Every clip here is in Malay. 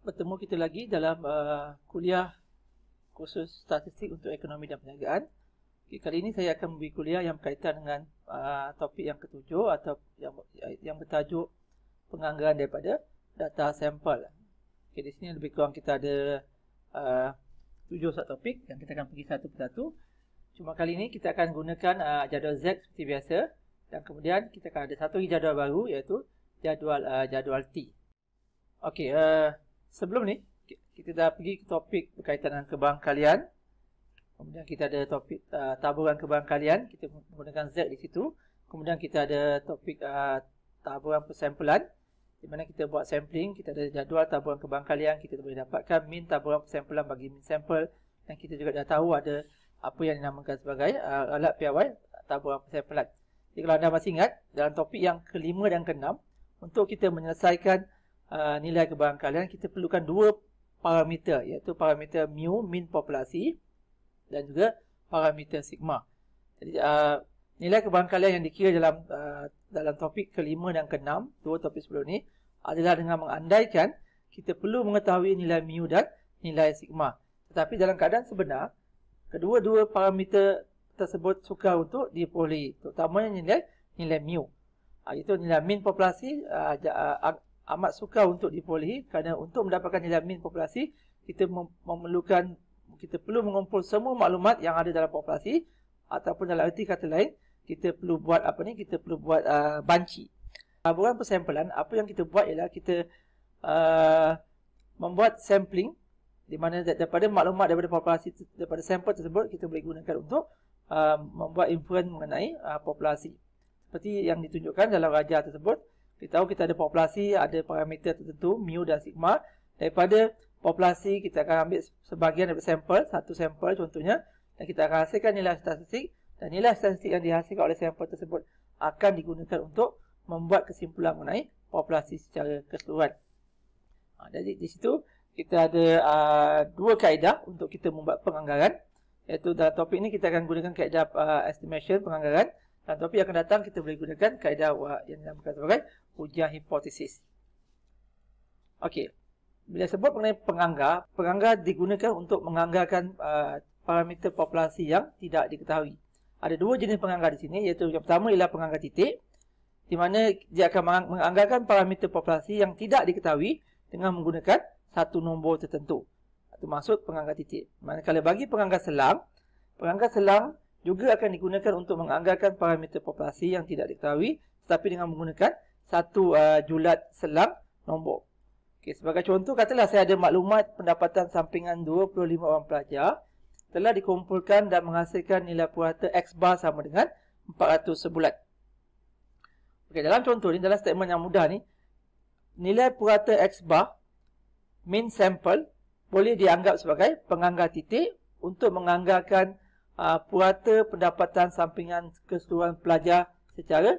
bertemu kita lagi dalam kuliah kursus statistik untuk ekonomi dan perniagaan. Okay, kali ini saya akan memberi kuliah yang berkaitan dengan topik yang ketujuh atau yang bertajuk penganggaran daripada data sampel. Okay, di sini lebih kurang kita ada 7 subtopik yang kita akan pergi satu persatu. Cuma kali ini kita akan gunakan jadual Z seperti biasa, dan kemudian kita akan ada satu lagi jadual baru, iaitu jadual T. Okey, sebelum ni kita dah pergi ke topik berkaitan dengan kebarangkalian. Kemudian kita ada topik taburan kebarangkalian, kita menggunakan Z di situ. Kemudian kita ada topik taburan persampulan, di mana kita buat sampling, kita ada jadual taburan kebarangkalian, kita boleh dapatkan min taburan persampulan bagi min sampel, dan kita juga dah tahu ada apa yang dinamakan sebagai alat piawai taburan persampulan. Jadi kalau anda masih ingat, dalam topik yang kelima dan keenam, untuk kita menyelesaikan nilai kebarangkalian, kita perlukan dua parameter, iaitu parameter mu, min populasi, dan juga parameter sigma. Jadi nilai kebarangkalian yang dikira dalam topik kelima dan keenam, dua topik sebelum ni, adalah dengan mengandaikan kita perlu mengetahui nilai mu dan nilai sigma. Tetapi dalam keadaan sebenar, kedua-dua parameter tersebut sukar untuk diperolehi, terutamanya nilai mu. Itu nilai min populasi amat sukar untuk diperolehi, kerana untuk mendapatkan nilai min populasi, kita perlu mengumpul semua maklumat yang ada dalam populasi, ataupun dalam erti kata lain, kita perlu buat banci. Taburan persampulan, apa yang kita buat ialah kita membuat sampling, di mana daripada maklumat daripada populasi, daripada sampel tersebut, kita boleh gunakan untuk membuat inference mengenai populasi. Seperti yang ditunjukkan dalam rajah tersebut, kita tahu kita ada populasi, ada parameter tertentu, mu dan sigma. Daripada populasi, kita akan ambil sebahagian daripada sampel, satu sampel contohnya, dan kita akan hasilkan nilai statistik, dan nilai statistik yang dihasilkan oleh sampel tersebut akan digunakan untuk membuat kesimpulan mengenai populasi secara keseluruhan. Jadi di situ kita ada dua kaedah untuk kita membuat penganggaran, iaitu dalam topik ini kita akan gunakan kaedah estimation penganggaran. Dan topik yang akan datang kita boleh gunakan kaedah yang dinamakan sebagai ujian hipotesis. Okey, bila sebut mengenai penganggar digunakan untuk menganggarkan parameter populasi yang tidak diketahui. Ada dua jenis penganggar di sini, iaitu yang pertama ialah penganggar titik, di mana dia akan menganggarkan parameter populasi yang tidak diketahui dengan menggunakan satu nombor tertentu. Itu maksud penganggar titik. Manakala bagi penganggar selang juga akan digunakan untuk menganggarkan parameter populasi yang tidak diketahui, tetapi dengan menggunakan satu julat selang nombor. Okey, sebagai contoh, katalah saya ada maklumat pendapatan sampingan 25 orang pelajar telah dikumpulkan dan menghasilkan nilai purata X bar sama dengan 400 sebulan. Okey, dalam contoh ni, dalam statement yang mudah ni, nilai purata X bar min sample boleh dianggap sebagai penganggar titik untuk menganggarkan purata pendapatan sampingan keseluruhan pelajar secara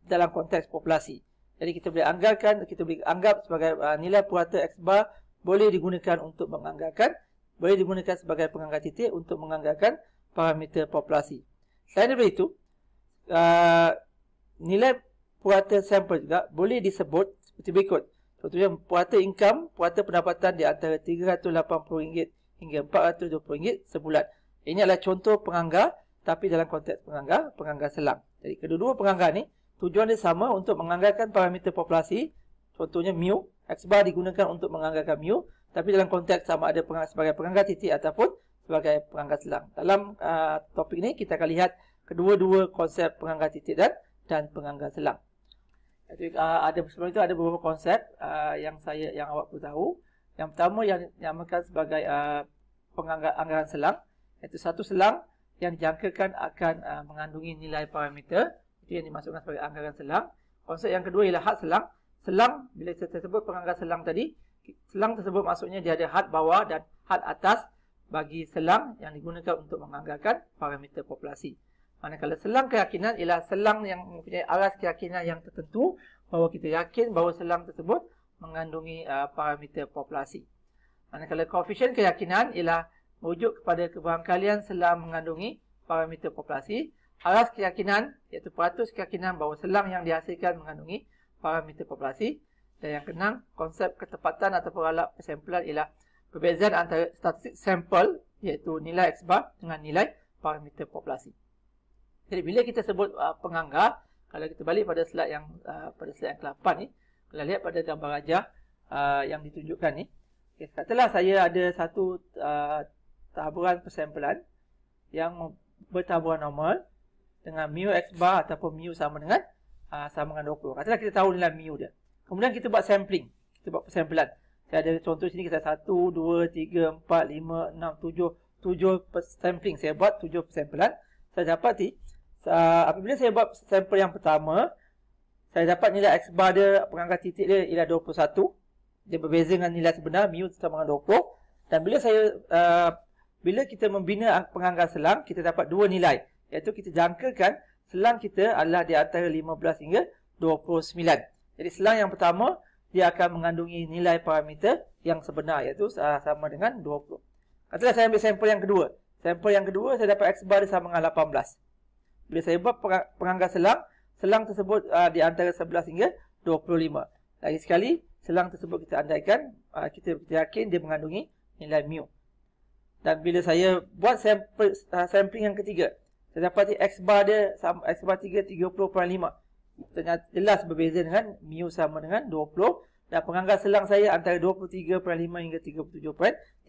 dalam konteks populasi. Jadi kita boleh anggap sebagai nilai purata X bar boleh digunakan sebagai penganggar titik untuk menganggarkan parameter populasi. Selain daripada itu, nilai purata sampel juga boleh disebut seperti berikut. Contohnya purata income, purata pendapatan di antara RM380 hingga RM420 sebulan. Ini adalah contoh penganggar, tapi dalam konteks penganggar selang. Jadi kedua-dua penganggar ni tujuan dia sama, untuk menganggarkan parameter populasi. Contohnya mu, X bar digunakan untuk menganggarkan mu, tapi dalam konteks sama ada sebagai penganggar titik ataupun sebagai penganggar selang. Dalam topik ini kita akan lihat kedua-dua konsep penganggar titik dan penganggar selang. Jadi, sebelum itu ada beberapa konsep yang awak perlu tahu. Yang pertama yang dinamakan sebagai penganggaran selang, iaitu satu selang yang dijangkakan akan mengandungi nilai parameter, itu yang dimasukkan sebagai anggaran selang. Konsep yang kedua ialah had selang. Selang, bila saya sebut penganggaran selang tadi, selang tersebut maksudnya dia ada had bawah dan had atas bagi selang yang digunakan untuk menganggarkan parameter populasi. Manakala selang keyakinan ialah selang yang mempunyai aras keyakinan yang tertentu, bahawa kita yakin bahawa selang tersebut mengandungi parameter populasi. Manakala koefisien keyakinan ialah merujuk kepada kebarangkalian selang mengandungi parameter populasi. Aras keyakinan, iaitu peratus keyakinan bahawa selang yang dihasilkan mengandungi parameter populasi. Dan yang keenam, konsep ketepatan ataupun alat persampling ialah perbezaan antara statistik sampel iaitu nilai X bar dengan nilai parameter populasi. Jadi bila kita sebut penganggar, kalau kita balik pada slide yang ke-8 ni, kalau lihat pada gambar rajah yang ditunjukkan ni, okay, katalah saya ada satu taburan persampling yang bertaburan normal dengan mu X bar ataupun mu sama dengan 20. Katalah kita tahu nilai mu dia. Kemudian kita buat sampling, kita buat persampling. Saya ada contoh sini, kita 1, 2, 3, 4, 5, 6, 7 sampling. Saya buat 7 persampling. Saya dapati apabila saya buat sampel yang pertama, saya dapat nilai X bar dia, penganggar titik dia ialah 21. Dia berbeza dengan nilai sebenar mu sama dengan 20. Dan bila kita membina penganggar selang, kita dapat dua nilai, iaitu kita jangkakan selang kita adalah di antara 15 hingga 29. Jadi selang yang pertama dia akan mengandungi nilai parameter yang sebenar, iaitu sama dengan 20. Katalah saya ambil sampel yang kedua. Sampel yang kedua saya dapat X bar dia sama dengan 18. Bila saya buat penganggar selang tersebut di antara 11 hingga 25. Lagi sekali, selang tersebut kita andaikan, kita yakin dia mengandungi nilai mu. Dan bila saya buat sampling yang ketiga, saya dapati X bar dia sama X bar 30.5. Ternyata jelas berbeza dengan mu sama dengan 20, dan penganggar selang saya antara 23.5 hingga 37.5.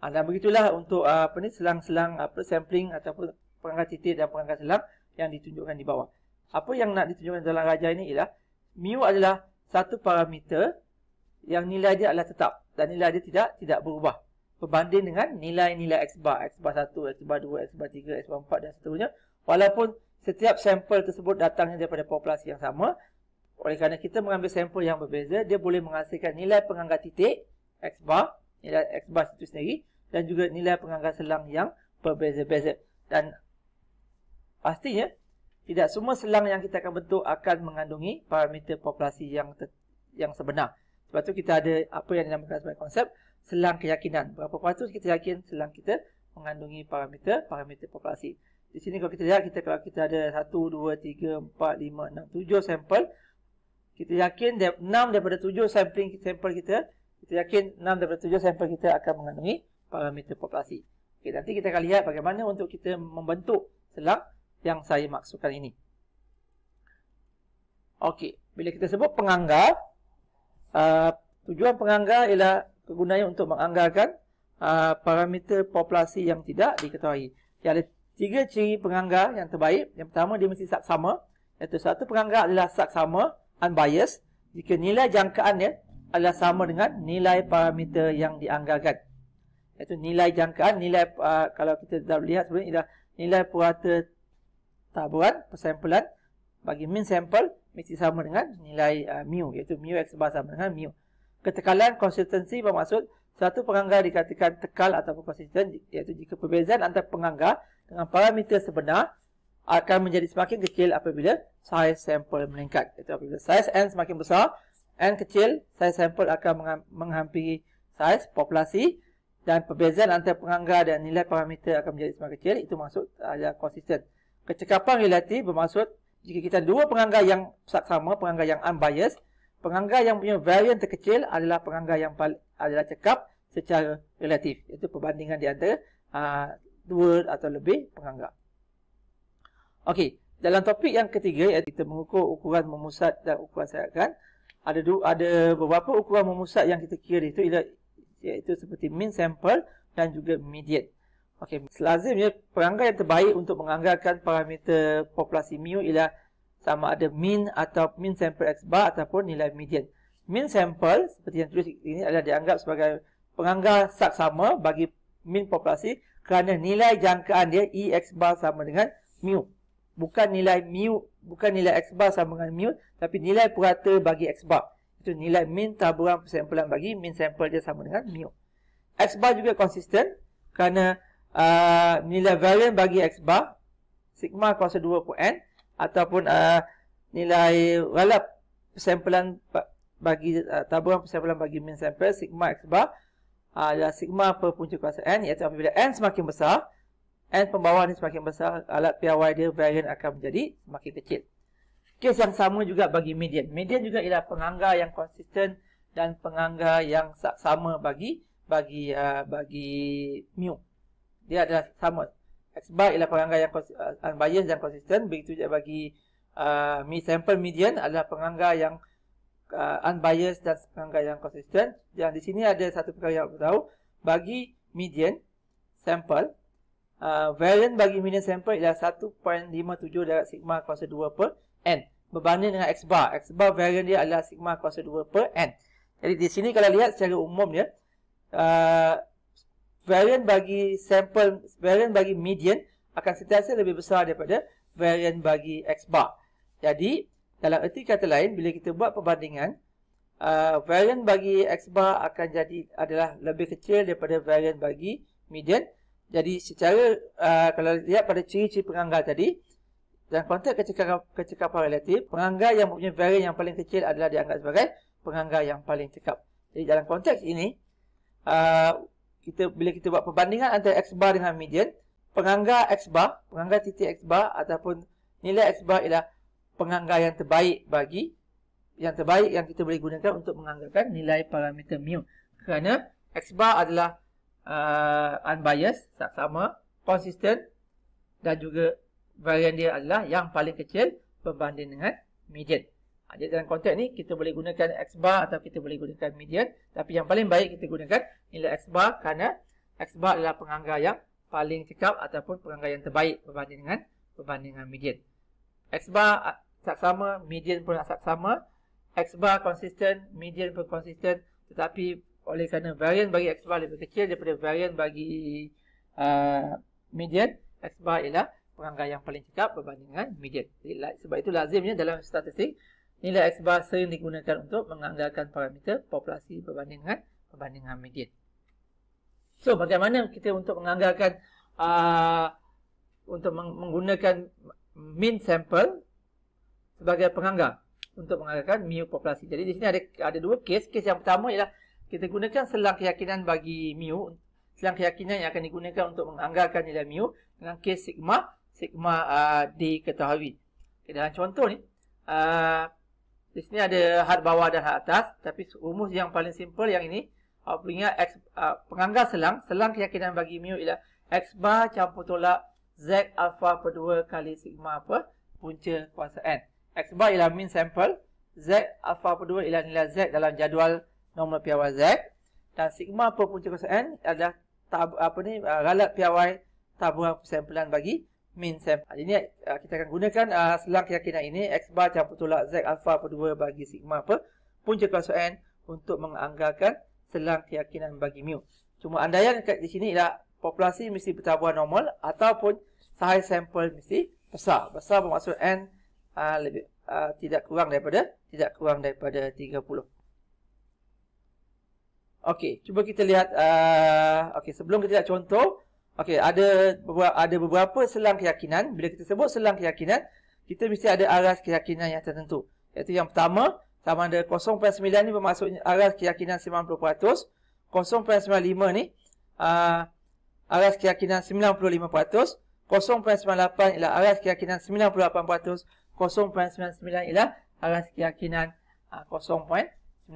Dan begitulah untuk selang-selang sampling ataupun penganggar titik dan penganggar selang yang ditunjukkan di bawah. Apa yang nak ditunjukkan dalam rajah ini ialah mu adalah satu parameter yang nilai dia adalah tetap dan nilai dia tidak berubah berbanding dengan nilai-nilai X bar 1, X bar 2, X bar 3, X bar 4 dan seterusnya. Walaupun setiap sampel tersebut datangnya daripada populasi yang sama, oleh kerana kita mengambil sampel yang berbeza, dia boleh menghasilkan nilai penganggar titik X bar, nilai X bar itu sendiri, dan juga nilai penganggar selang yang berbeza-beza. Dan pastinya tidak semua selang yang kita akan bentuk akan mengandungi parameter populasi yang sebenar. Sebab tu kita ada apa yang dinamakan sebagai konsep selang keyakinan. Berapa peratus kita yakin selang kita mengandungi parameter populasi. Di sini kalau kita lihat, kalau kita ada 1, 2, 3, 4, 5, 6, 7 sampel, kita yakin 6 daripada 7 sampel kita yakin 6 daripada 7 sampel kita akan mengandungi parameter populasi. Okay, nanti kita akan lihat bagaimana untuk kita membentuk selang yang saya maksudkan ini. Okey, bila kita sebut penganggar, tujuan penganggar ialah kegunaannya untuk menganggarkan parameter populasi yang tidak diketahui. Ada 3 ciri penganggar yang terbaik. Yang pertama, dia mesti saksama, iaitu satu penganggar adalah saksama, unbiased, jika nilai jangkaan dia adalah sama dengan nilai parameter yang dianggarkan. Iaitu nilai jangkaan, kalau kita dah lihat sebenarnya ialah nilai purata taburan persampling bagi mean sample mesti sama dengan nilai mu, iaitu mu X bar sama dengan mu. Ketekalan, konsistensi bermaksud satu penganggar dikatakan tekal ataupun konsisten, iaitu jika perbezaan antara penganggar dengan parameter sebenar akan menjadi semakin kecil apabila saiz sampel meningkat. Iaitu apabila saiz N semakin besar, N kecil, saiz sampel akan menghampiri saiz populasi, dan perbezaan antara penganggar dan nilai parameter akan menjadi semakin kecil. Itu maksud yang konsisten. Kecekapan relatif bermaksud jika kita ada dua penganggar yang saksama, penganggar yang unbiased, penganggar yang punya varian terkecil adalah penganggar yang adalah cekap secara relatif. Itu perbandingan di antara dua atau lebih penganggar. Okey, dalam topik yang ketiga, iaitu kita mengukur ukuran memusat dan ukuran sayapkan. Ada beberapa ukuran memusat yang kita kira itu, iaitu seperti mean sample dan juga median. Okey, selazimnya penganggar yang terbaik untuk menganggarkan parameter populasi mu ialah sama ada mean atau mean sample X bar ataupun nilai median. Mean sample seperti yang tulis ini adalah dianggap sebagai penganggar saksama bagi mean populasi kerana nilai jangkaan dia E X bar sama dengan mu. Bukan nilai X bar sama dengan mu, tapi nilai purata bagi X bar. Itu nilai mean taburan persampulan bagi mean sample dia sama dengan mu. X bar juga konsisten kerana nilai varian bagi X bar sigma kuasa 2 per N ataupun nilai ralap persampulan bagi taburan persampulan bagi mean sample sigma X bar adalah sigma per punca kuasa N, iaitu apabila N semakin besar, N pembawah ni semakin besar, alat piawai dia varian akan menjadi semakin kecil. Kes yang sama juga bagi median. Median juga ialah penganggar yang konsisten dan penganggar yang sama bagi mu. Dia adalah sama. X bar ialah penganggar yang unbiased dan konsisten. Begitu juga bagi sample median adalah penganggar yang unbiased dan penganggar yang konsisten. Yang di sini ada satu perkara yang perlu tahu. Bagi median sampel, varian bagi median sampel ialah 1.57 darab sigma kuasa 2 per n berbanding dengan X bar. X bar varian dia adalah sigma kuasa 2 per n. Jadi di sini kalau lihat secara umum dia, varian bagi sampel, varian bagi median akan sentiasa lebih besar daripada varian bagi X bar. Jadi dalam erti kata lain, bila kita buat perbandingan, varian bagi X bar akan adalah lebih kecil daripada varian bagi median. Jadi secara kalau lihat pada ciri-ciri penganggar tadi, dalam konteks kecekapan relatif, penganggar yang mempunyai varian yang paling kecil adalah dianggap sebagai penganggar yang paling cekap. Jadi dalam konteks ini, bila kita buat perbandingan antara X bar dengan median, penganggar X bar, penganggar titik X bar ataupun nilai X bar ialah penganggar yang terbaik yang kita boleh gunakan untuk menganggarkan nilai parameter mu. Kerana X bar adalah unbiased, sama, konsisten dan juga varian dia adalah yang paling kecil berbanding dengan median. Jadi dalam konteks ni kita boleh gunakan X bar atau kita boleh gunakan median, tapi yang paling baik kita gunakan nilai X bar kerana X bar adalah penganggar yang paling cekap ataupun penganggar yang terbaik berbanding dengan median. X bar sama, median pun sama. X bar konsisten, median pun konsisten, tetapi oleh kerana varian bagi X bar lebih kecil daripada varian bagi median, X bar ialah penganggar yang paling cekap berbanding dengan median. Jadi, sebab itu lazimnya dalam statistik, nilai X bar sering digunakan untuk menganggarkan parameter populasi berbanding dengan median. So, bagaimana kita untuk menganggarkan, untuk menggunakan mean sample sebagai penganggar untuk menganggarkan mu populasi. Jadi di sini ada dua kes. Kes yang pertama ialah kita gunakan selang keyakinan bagi mu, selang keyakinan yang akan digunakan untuk menganggarkan nilai mu dengan kes sigma diketahui. Okay, dalam contoh ni, di sini ada had bawah dan had atas, tapi rumus yang paling simple yang ini, awak ingat penganggar selang keyakinan bagi mu ialah X bar campur tolak Z alpha per 2 kali sigma per punca kuasa n. X bar ialah mean sample, Z alpha per 2 ialah nilai Z dalam jadual normal piawai Z, dan sigma per punca kuasa n adalah ralat piawai taburan persampulan bagi mean sample. Jadi kita akan gunakan selang keyakinan ini, X bar campur tolak Z alpha per 2 bagi sigma per punca kuasa n untuk menganggarkan selang keyakinan bagi mu. Cuma andaian di sini ialah populasi mesti bertaburan normal ataupun size sample mesti besar. Besar bermaksud n tidak kurang daripada 30. Okey, cuba kita lihat. Okey, sebelum kita lihat contoh, okey, ada beberapa selang keyakinan. Bila kita sebut selang keyakinan, kita mesti ada aras keyakinan yang tertentu. Iaitu yang pertama, sama ada 0.9 ni bermaksud aras keyakinan 90%. 0.95 ni aras keyakinan 95%. 0.98 ialah aras keyakinan 98%. 0.99 ialah aras keyakinan 0.99.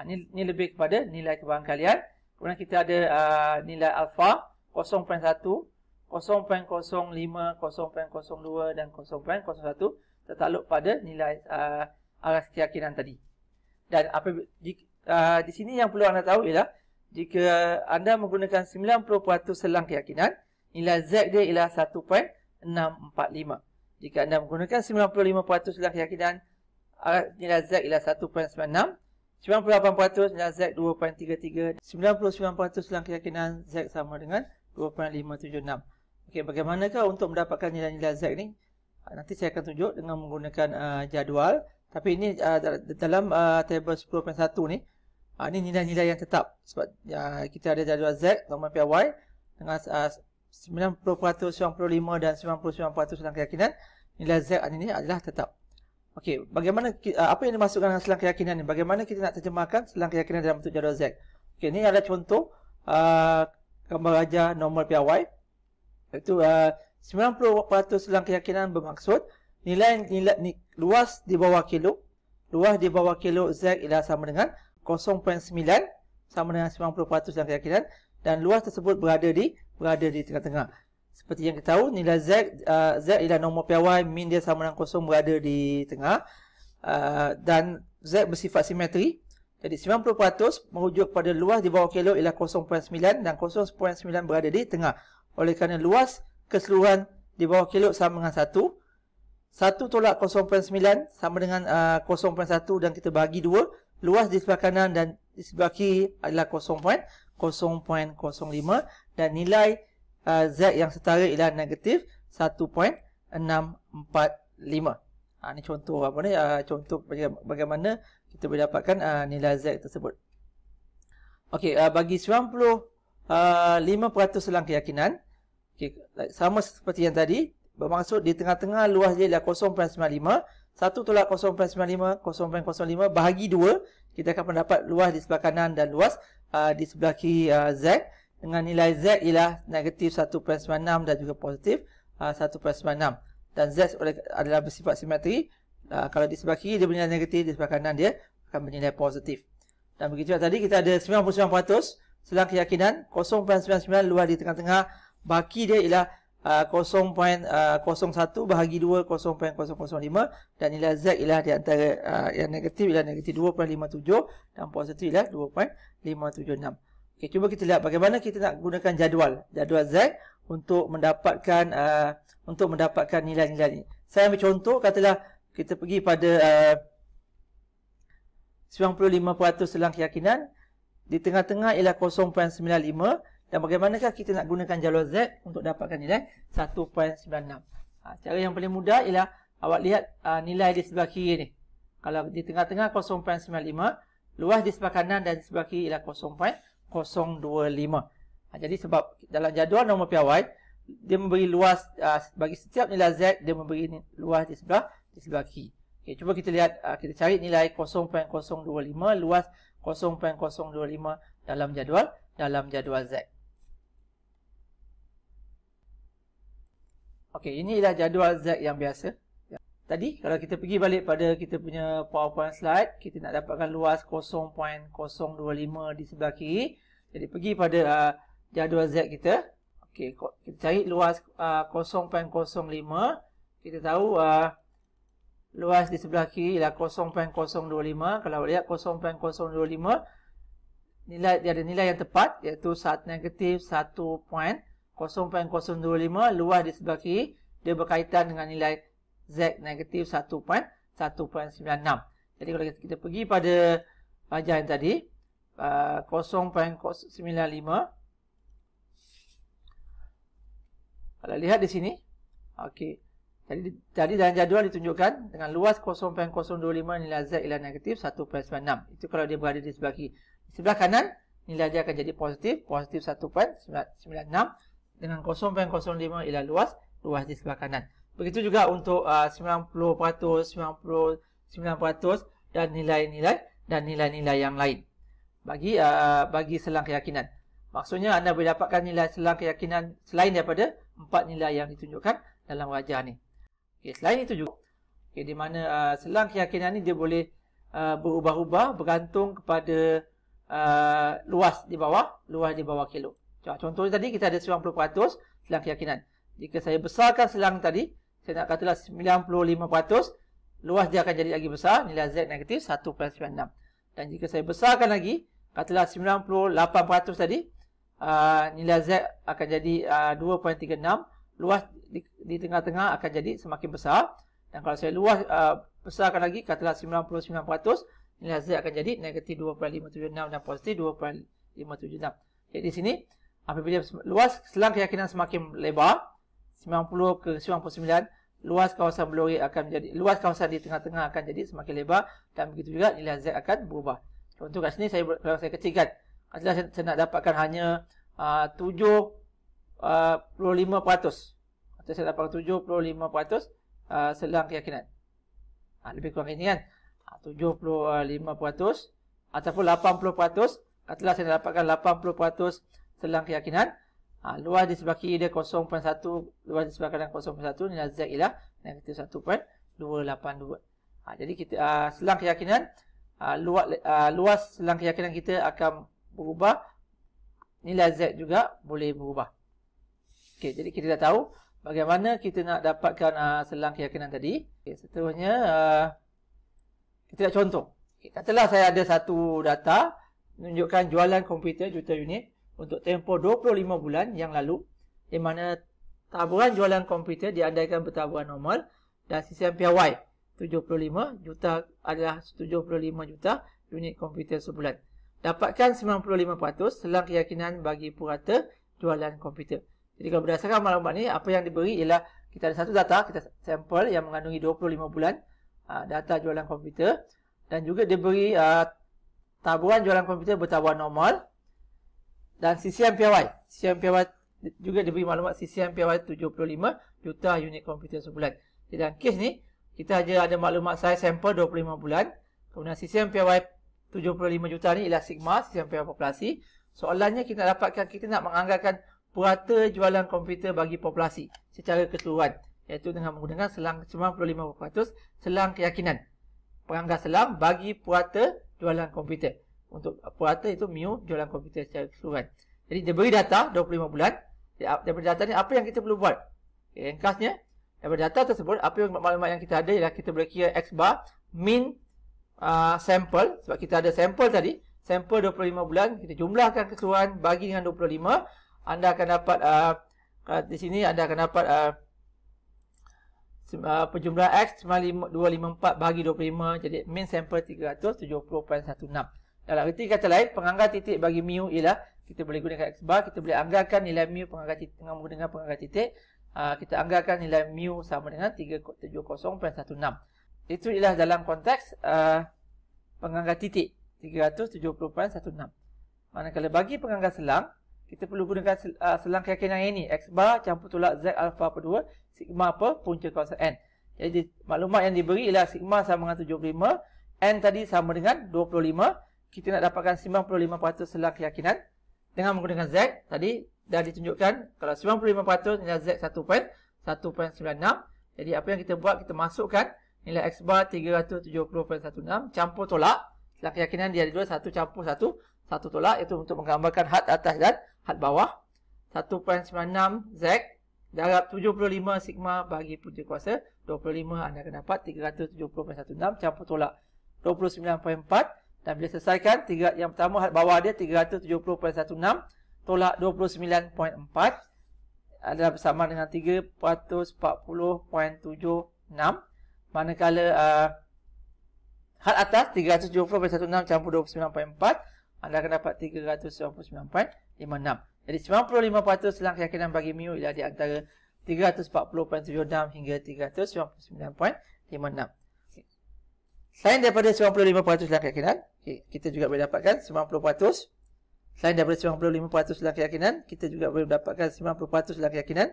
Ini lebih kepada nilai kebarangkalian. Kemudian kita ada nilai alfa 0.1, 0.05, 0.02 dan 0.01 tertakluk pada nilai aras keyakinan tadi. Dan di sini yang perlu anda tahu ialah jika anda menggunakan 90% selang keyakinan, nilai Z dia ialah 1.645. Jika anda menggunakan 95% selang keyakinan, nilai Z ialah 1.96. 98% nilai Z 2.33. 99% selang keyakinan Z sama dengan 2.576. Okey, bagaimanakah untuk mendapatkan nilai-nilai Z ni? Nanti saya akan tunjuk dengan menggunakan jadual. Tapi ini dalam table 10.1 ni, ini nilai-nilai yang tetap. Sebab kita ada jadual Z, normal PY dengan 90%, 95% dan 99% selang keyakinan. Nilai Z ini adalah tetap. Okey, bagaimana apa yang dimasukkan dengan selang keyakinan ni? Bagaimana kita nak terjemahkan selang keyakinan dalam bentuk jadual Z? Okey, ini adalah contoh gambar rajah normal PY. Iaitu 90% selang keyakinan bermaksud luas di bawah kilo. Luas di bawah kilo Z ialah sama dengan 0.9 sama dengan 90% dalam keyakinan, dan luas tersebut berada di tengah-tengah. Seperti yang kita tahu, nilai Z ialah nombor piawai, min dia sama dengan 0 berada di tengah, dan Z bersifat simetri. Jadi 90% merujuk pada luas di bawah kilo ialah 0.9 dan 0.9 berada di tengah. Oleh kerana luas keseluruhan di bawah kilo sama dengan 1. 1 tolak 0.9 sama dengan 0.1 dan kita bagi 2. Luas di sebelah kanan dan di sebelah kiri adalah 0.05 dan nilai Z yang setara ialah negatif 1.645. Ini contoh contoh bagaimana kita boleh dapatkan nilai Z tersebut. Okey, bagi 95% selang keyakinan, sama seperti yang tadi, bermaksud di tengah-tengah luas dia ialah 0.95. 1 tolak 0.95, 0.05 bahagi 2, kita akan mendapat luas di sebelah kanan dan luas di sebelah kiri Z, dengan nilai Z ialah negatif 1.96 dan juga positif 1.96. Dan Z adalah bersifat simetri. Kalau di sebelah kiri dia bernilai negatif, di sebelah kanan dia akan bernilai positif. Dan begitu tadi kita ada 99% selang keyakinan, 0.99 luas di tengah-tengah, baki dia ialah 0.01 bahagi 2, 0.005, dan nilai Z ialah di antara yang negatif ialah negatif 2.57 dan positif ialah 2.576. Okey, cuba kita lihat bagaimana kita nak gunakan jadual Z untuk mendapatkan nilai-nilai ni. Saya ambil contoh, katalah kita pergi pada 95% selang keyakinan, di tengah-tengah ialah 0.95. Dan bagaimanakah kita nak gunakan jadual Z untuk dapatkan nilai 1.96? Cara yang paling mudah ialah awak lihat nilai di sebelah kiri ni. Kalau di tengah-tengah 0.95, luas di sebelah kanan dan di sebelah kiri ialah 0.025. Jadi sebab dalam jadual nombor piawai, dia memberi luas bagi setiap nilai Z, dia memberi luas di sebelah kiri. Okay, cuba kita lihat, kita cari nilai 0.025, luas 0.025 dalam jadual Z. Okey, ini ialah jadual Z yang biasa. Tadi kalau kita pergi balik pada kita punya PowerPoint slide, kita nak dapatkan luas 0.025 di sebelah kiri. Jadi pergi pada jadual Z kita. Okey, kita cari luas 0.05. Kita tahu luas di sebelah kiri ialah 0.025. Kalau lihat 0.025, dia ada nilai yang tepat, iaitu negatif 1.0.025. Luas di sebelah kiri dia berkaitan dengan nilai Z negatif 1.96. Jadi kalau kita pergi pada ajaran tadi 0.95, kalau lihat di sini, okey, jadi dalam jadual ditunjukkan dengan luas 0.025, nilai Z ialah negatif 1.96. Itu kalau dia berada di sebelah kiri. Di sebelah kanan nilai dia akan jadi positif 1.96. Dengan 0.05 ialah luas di sebelah kanan. Begitu juga untuk 90%, 99% dan nilai-nilai yang lain bagi selang keyakinan. Maksudnya anda boleh dapatkan nilai selang keyakinan selain daripada 4 nilai yang ditunjukkan dalam wajah ni. Okay, selain itu juga, di mana selang keyakinan ni dia boleh berubah-ubah bergantung kepada luas di bawah kilo. Contohnya tadi kita ada 90% selang keyakinan. Jika saya besarkan selang tadi, saya nak katalah 95%, luas dia akan jadi lagi besar, nilai Z negatif 1.96. Dan jika saya besarkan lagi, katalah 98% tadi, nilai Z akan jadi 2.36. Luas di tengah-tengah akan jadi semakin besar. Dan kalau saya besarkan lagi, katalah 99%, nilai Z akan jadi negatif 2.576 dan positif 2.576. Jadi di sini, apabila luas selang keyakinan semakin lebar, 90 ke 99, luas kawasan blur akan menjadi, luas kawasan di tengah-tengah akan jadi semakin lebar, dan begitu juga nilai Z akan berubah. Contoh kat sini kalau saya kecilkan, katalah saya nak dapatkan hanya 75%. Atau saya dapatkan 75% selang keyakinan. Lebih kurang ini kan. 75% ataupun 80%. Katalah saya dapatkan 80% selang keyakinan. Luas di sebelah kiri dia 0.1, luas di sebelah kanan 0.1, nilai Z ialah negatif 1.282. Jadi kita selang keyakinan luas selang keyakinan kita akan berubah, nilai Z juga boleh berubah. Okey, jadi kita dah tahu bagaimana kita nak dapatkan selang keyakinan tadi. Okey, seterusnya kita nak contoh. Okey, katalah saya ada satu data menunjukkan jualan komputer juta unit untuk tempoh 25 bulan yang lalu, di mana taburan jualan komputer diandaikan bertaburan normal dan sisian piawai 75 juta adalah 75 juta unit komputer sebulan. Dapatkan 95% selang keyakinan bagi purata jualan komputer. Jadi kalau berdasarkan maklumat ni, apa yang diberi ialah kita ada satu data, kita sampel yang mengandungi 25 bulan data jualan komputer, dan juga diberi taburan jualan komputer bertaburan normal dan sisian piawai. Sisian piawai juga diberi maklumat sisian piawai 75 juta unit komputer sebulan. Jadi dalam kes ni kita hanya ada maklumat saiz sampel 25 bulan. Kemudian sisian piawai 75 juta ni ialah sigma, sisian piawai populasi. Soalannya kita nak dapatkan, kita nak menganggarkan purata jualan komputer bagi populasi secara keseluruhan, iaitu dengan menggunakan selang 95% selang keyakinan. Penganggar selang bagi purata jualan komputer. Untuk purata itu mu jualan komputer secara keseluruhan. Jadi dia beri data 25 bulan. Daripada data ni apa yang kita perlu buat? Ringkasnya, daripada data tersebut apa yang maklumat yang kita ada ialah kita boleh kira X bar min sampel, sebab kita ada sampel tadi, sampel 25 bulan, kita jumlahkan keseluruhan bagi dengan 25, anda akan dapat di sini anda akan dapat penjumlahan X 254 bagi 25, jadi min sampel 370.16. Dalam erti kata lain, penganggar titik bagi mu ialah kita boleh gunakan X bar, kita boleh anggarkan nilai mu penganggar titik dengan menggunakan penganggar titik. Kita anggarkan nilai mu sama dengan 370.16. Itu ialah dalam konteks penganggar titik 370.16. Manakala bagi penganggar selang, kita perlu gunakan selang keyakinan yang ini, X bar campur tolak Z alfa per 2 sigma per punca kuasa N. Jadi maklumat yang diberi ialah sigma sama dengan 75, N tadi sama dengan 25. Kita nak dapatkan 95% selang keyakinan dengan menggunakan Z tadi dah ditunjukkan. Kalau 95% nilai Z 1.96. Jadi apa yang kita buat, kita masukkan nilai X bar 370.16 campur tolak. Selang keyakinan dia ada dua, satu campur satu tolak, itu untuk menggambarkan had atas dan had bawah. 1.96 Z darab 75 sigma bagi punca kuasa 25, anda akan dapat 370.16 campur tolak 29.4. Dan bila selesaikan, yang pertama had bawah dia 370.16 tolak 29.4 adalah bersama dengan 340.76. Manakala had atas 370.16 campur 29.4, anda akan dapat 399.56. Jadi 95% selang keyakinan bagi mu ialah di antara 340.76 hingga 399.56. Selain daripada 95% selang keyakinan, kita juga boleh dapatkan 90%. Selain daripada 95% selang keyakinan, kita juga boleh dapatkan 90% selang keyakinan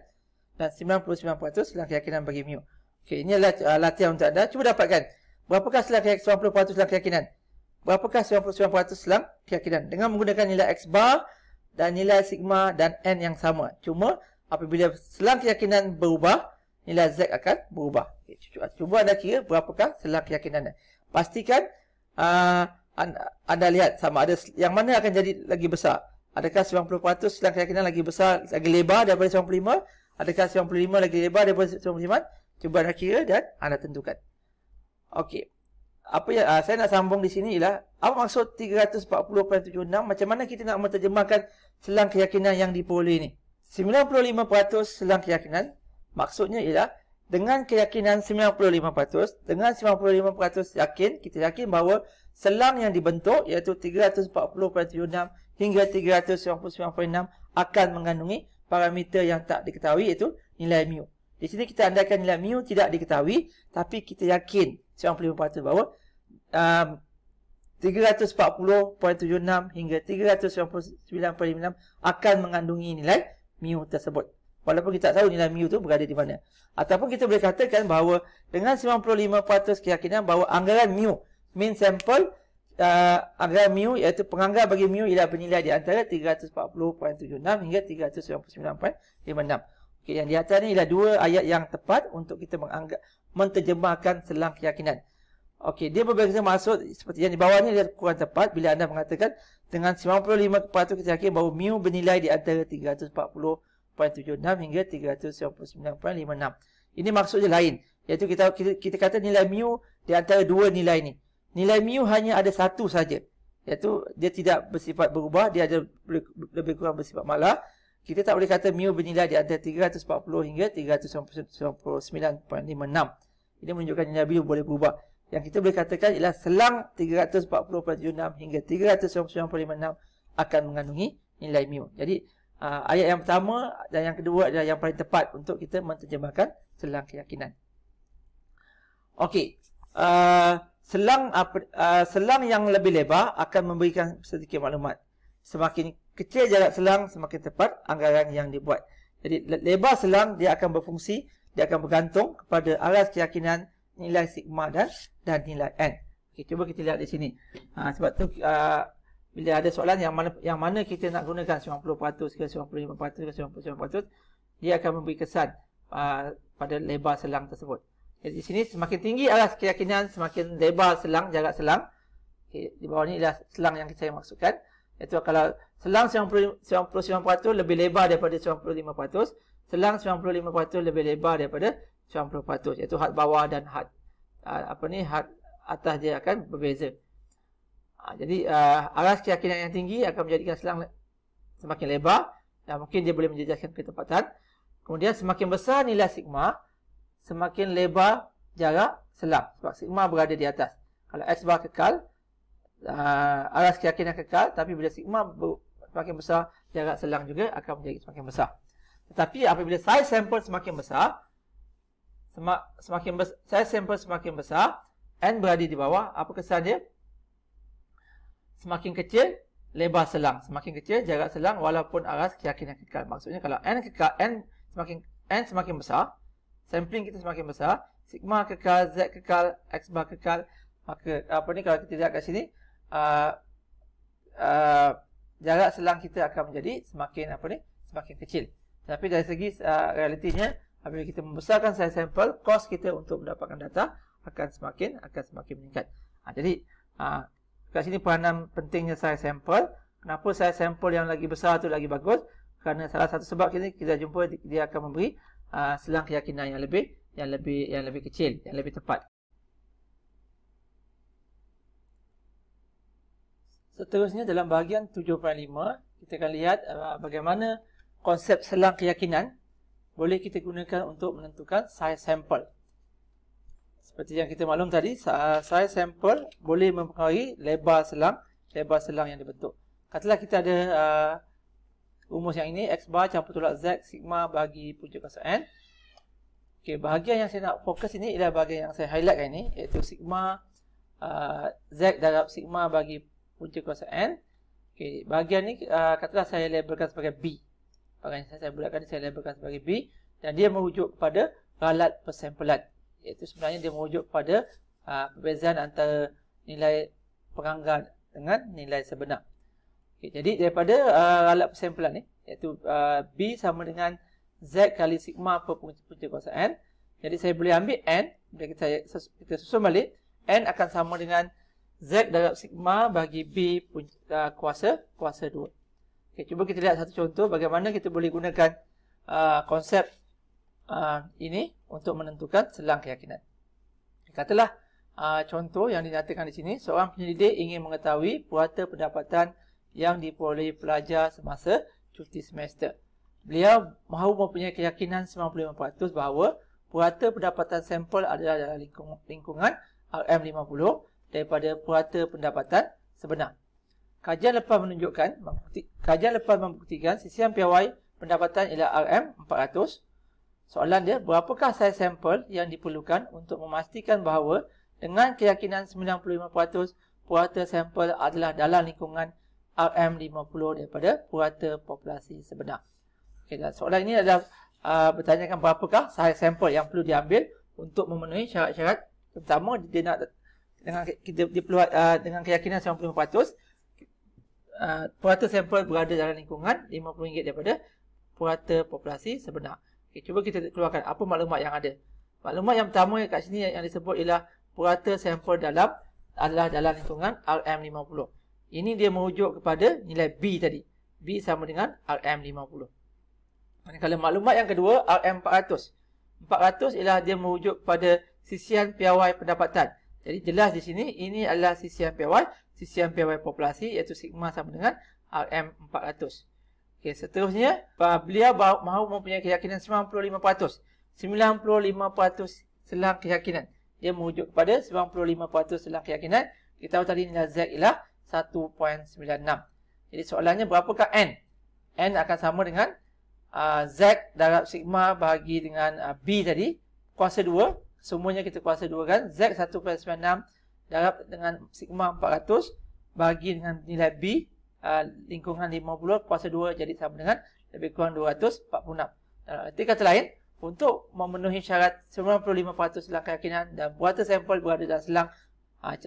dan 99% selang keyakinan bagi mu. Okey, ini adalah latihan untuk anda. Cuba dapatkan berapakah 90% selang keyakinan? Berapakah 99% selang keyakinan? Dengan menggunakan nilai X bar dan nilai sigma dan N yang sama. Cuma apabila selang keyakinan berubah, nilai Z akan berubah. Okay, cuba anda kira berapakah selang keyakinan. Pastikan anda lihat sama ada yang mana akan jadi lagi besar. Adakah 90% selang keyakinan lagi besar, lagi lebar daripada 95? Adakah 95 lagi lebar daripada 95? Cuba anda kira dan anda tentukan. Okey. Apa yang saya nak sambung di sini ialah apa maksud 340.76? Macam mana kita nak menterjemahkan selang keyakinan yang diperoleh ini? 95% selang keyakinan maksudnya ialah dengan keyakinan 95%, dengan 95% yakin, kita yakin bahawa selang yang dibentuk iaitu 340.76 hingga 399.6 akan mengandungi parameter yang tak diketahui iaitu nilai mu. Di sini kita andaikan nilai mu tidak diketahui, tapi kita yakin 95% bahawa 340.76 hingga 399.6 akan mengandungi nilai mu tersebut. Walaupun kita tak tahu nilai mu itu berada di mana. Ataupun kita boleh katakan bahawa dengan 95% keyakinan bahawa anggaran mu, mean sample, anggaran mu iaitu penganggar bagi mu ialah bernilai di antara 340.76 hingga 399.56. Okay, yang di atas ni ialah dua ayat yang tepat untuk kita menterjemahkan selang keyakinan. Okey, dia berbeza maksud seperti yang di bawah ni dia kurang tepat bila anda mengatakan dengan 95% kita yakin bahawa mu bernilai di antara 340.76 hingga 399.56. Ini maksudnya lain, iaitu kita kata nilai mu di antara dua nilai ni. Nilai mu hanya ada satu saja, iaitu dia tidak bersifat berubah, dia ada lebih kurang bersifat malah. Kita tak boleh kata mu bernilai di antara 340 hingga 399.56. Ini menunjukkan nilai mu boleh berubah. Yang kita boleh katakan ialah selang 340.76 hingga 399.56 akan mengandungi nilai mu. Jadi ayat yang pertama dan yang kedua adalah yang paling tepat untuk kita menterjemahkan selang keyakinan. Okey, selang yang lebih lebar akan memberikan sedikit maklumat. Semakin kecil jarak selang, semakin tepat anggaran yang dibuat. Jadi lebar selang dia akan berfungsi, dia akan bergantung kepada aras keyakinan, nilai sigma dan nilai n. Okay, cuba kita lihat di sini. Sebab tu bila ada soalan yang mana kita nak gunakan 90% ke 95% ke 99%, dia akan memberi kesan pada lebar selang tersebut. Jadi di sini semakin tinggi aras keyakinan, semakin lebar selang, jarak selang. Okay, di bawah ni adalah selang yang saya maksudkan. Iaitu kalau selang 99% lebih lebar daripada 95%, selang 95% lebih lebar daripada 90%, iaitu had bawah dan had had atas dia akan berbeza. Jadi aras keyakinan yang tinggi akan menjadikan selang semakin lebar dan mungkin dia boleh menjejaskan ketepatan. Kemudian semakin besar nilai sigma, semakin lebar jarak selang sebab sigma berada di atas. Kalau x bar kekal, aras keyakinan kekal, tapi bila sigma semakin besar, jarak selang juga akan menjadi semakin besar. Tetapi apabila size sample semakin besar, size sample semakin besar, n berada di bawah, apa kesan dia? Semakin kecil lebar selang, semakin kecil jarak selang walaupun aras keyakinan kekal. Maksudnya kalau n semakin besar, sampling kita semakin besar, sigma kekal, z kekal, x bar kekal, maka kalau kita lihat kat sini, jarak selang kita akan menjadi semakin kecil. Tapi dari segi realitinya, apabila kita membesarkan size sampel, kos kita untuk mendapatkan data akan semakin meningkat. Jadi kat sini peranan pentingnya size sampel. Kenapa size sampel yang lagi besar tu lagi bagus? Kerana salah satu sebab kita jumpa dia akan memberi selang keyakinan yang lebih kecil, yang lebih tepat. Seterusnya dalam bahagian 7.5 kita akan lihat bagaimana konsep selang keyakinan boleh kita gunakan untuk menentukan size sampel. Seperti yang kita maklum tadi, size sampel boleh mempengaruhi lebar selang yang dibentuk. Katalah kita ada rumus yang ini, x bar campur tolak z sigma bagi punca kuasa n. Okey, bahagian yang saya nak fokus ini ialah bahagian yang saya highlight ini, iaitu sigma z darab sigma bagi punca kuasa n. Okey, bahagian ni katalah saya labelkan sebagai b. Bahagian saya bulatkan saya labelkan sebagai b, dan dia merujuk kepada ralat persampulan. Iaitu sebenarnya dia merujuk kepada perbezaan antara nilai peranggan dengan nilai sebenar. Okay, jadi daripada ralat persampulan ni, iaitu b sama dengan z kali sigma per punca kuasa n. Jadi saya boleh ambil n, bila kita susun balik, n akan sama dengan z darab sigma bagi b kuasa 2. Okay, cuba kita lihat satu contoh bagaimana kita boleh gunakan konsep ini untuk menentukan selang keyakinan. Katalah contoh yang dinyatakan di sini, seorang penyelidik ingin mengetahui purata pendapatan yang diperolehi pelajar semasa cuti semester. Beliau mahu mempunyai keyakinan 95% bahawa purata pendapatan sampel adalah dalam lingkungan RM50 daripada purata pendapatan sebenar. Kajian lepas membuktikan sisian piawai pendapatan ialah RM400. Soalan dia, berapakah saiz sampel yang diperlukan untuk memastikan bahawa dengan keyakinan 95% purata sampel adalah dalam lingkungan RM50 daripada purata populasi sebenar. Okay, dan soalan ini adalah bertanyakan berapakah saiz sampel yang perlu diambil untuk memenuhi syarat-syarat. Pertama, dia nak dengan keyakinan 95%, purata sampel berada dalam lingkungan RM50 daripada purata populasi sebenar. Okay, cuba kita keluarkan apa maklumat yang ada. Maklumat yang pertama kat sini yang disebut ialah purata sampel dalam adalah dalam lingkungan RM50. Ini dia merujuk kepada nilai B tadi. B sama dengan RM50. Kalau maklumat yang kedua, RM400. 400 ialah dia merujuk kepada sisian piawai pendapatan. Jadi jelas di sini, ini adalah sisian piawai populasi, iaitu sigma sama dengan RM400. Okay, seterusnya, beliau mahu mempunyai keyakinan 95%. 95% selang keyakinan. Dia merujuk kepada 95% selang keyakinan. Kita tahu tadi nilai Z ialah 1.96. Jadi soalannya berapakah N? N akan sama dengan Z darab sigma bahagi dengan B tadi. Kuasa 2. Semuanya kita kuasa 2 kan. Z 1.96 darab dengan sigma 400 bahagi dengan nilai B. Lingkungan 50 kuasa 2 jadi sama dengan lebih kurang 246. Arti kata lain, untuk memenuhi syarat 95% selang keyakinan dan purata sampel berada dalam selang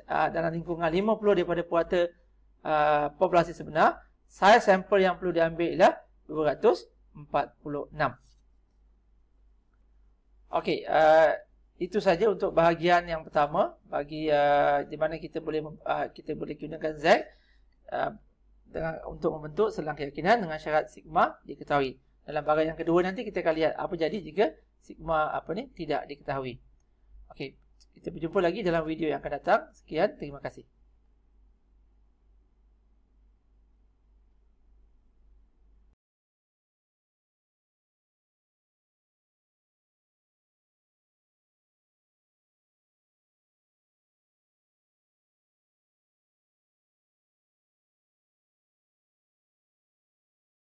dalam lingkungan 50 daripada purata populasi sebenar, saiz sampel yang perlu diambil ialah 246. Okey, itu saja untuk bahagian yang pertama bagi di mana kita boleh gunakan Z untuk membentuk selang keyakinan dengan syarat sigma diketahui. Dalam bahagian yang kedua nanti kita akan lihat apa jadi jika sigma tidak diketahui. Okey, kita berjumpa lagi dalam video yang akan datang. Sekian, terima kasih.